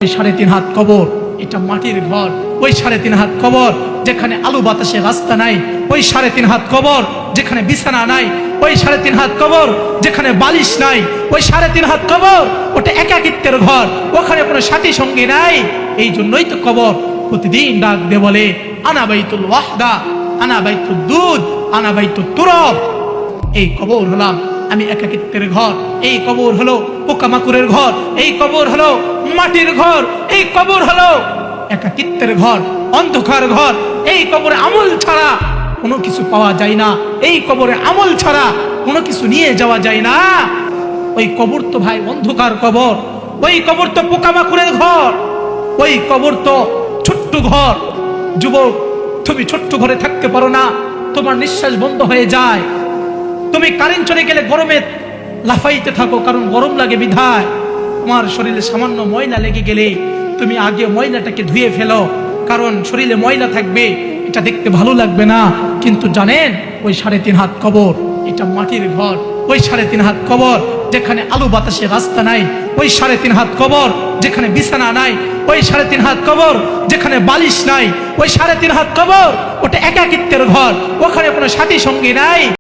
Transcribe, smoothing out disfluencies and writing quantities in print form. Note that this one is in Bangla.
3.5 হাত কবর, এটা মাটির ঘর। ওই 3.5 হাত কবর যেখানে আলো বাতাসে রাস্তা নাই, ওই 3.5 হাত কবর যেখানে বিছানা নাই, ওই 3.5 হাত কবর যেখানে বালিশ নাই, ওই 3.5 হাত কবর ওটা একাকিত্বের ঘর, ওখানে কোনো সাথী সঙ্গী নাই। এই জন্যই তো কবর প্রতিদিন ডাক দিয়ে বলে আনা বাইতুল ওয়াহদা, আনা বাইতুদ দুদ, আনা বাইতুত তুরাব। এই কবর হলাম আমি একাকিত্বের ঘর, এই কবর হলো পোকামাকুরের ঘর, এই কবর হলো মাটির ঘর, এই কবর হলো একাকিত্বের ঘর, অন্ধকার ঘর। এই কবরে আমল ছাড়া কোনো কিছু পাওয়া যায় না, এই কবরে আমল ছাড়া কোনো কিছু নিয়ে যাওয়া যায় না। ওই কবর তো ভাই অন্ধকার কবর, ওই কবর তো পোকামাকুরের ঘর, ওই কবর তো ছোট্ট ঘর। যুবক, তুমি ছোট্ট ঘরে থাকতে পারো না, তোমার নিঃশ্বাস বন্ধ হয়ে যায়। তুমি কারেন্ট চলে গেলে গরমে লাফাইতে থাকো, কারণ গরম লাগে বিধায়। তোমার শরীরে সামান্য ময়লা লেগে গেলে তুমি আগে ময়লাটাকে ধুয়ে ফেলো, কারণ শরীরে ময়লা থাকবে, এটা দেখতে ভালো লাগবে না। কিন্তু জানেন ওই 3.5 হাত কবর এটা মাটির ঘর, ওই 3.5 হাত কবর যেখানে আলো বাতাসে রাস্তা নাই, ওই 3.5 হাত কবর যেখানে বিছানা নাই, ওই 3.5 হাত কবর যেখানে বালিশ নাই, ওই 3.5 হাত কবর ওটা একাকিত্বের ঘর, ওখানে কোনো সাথী সঙ্গী নাই।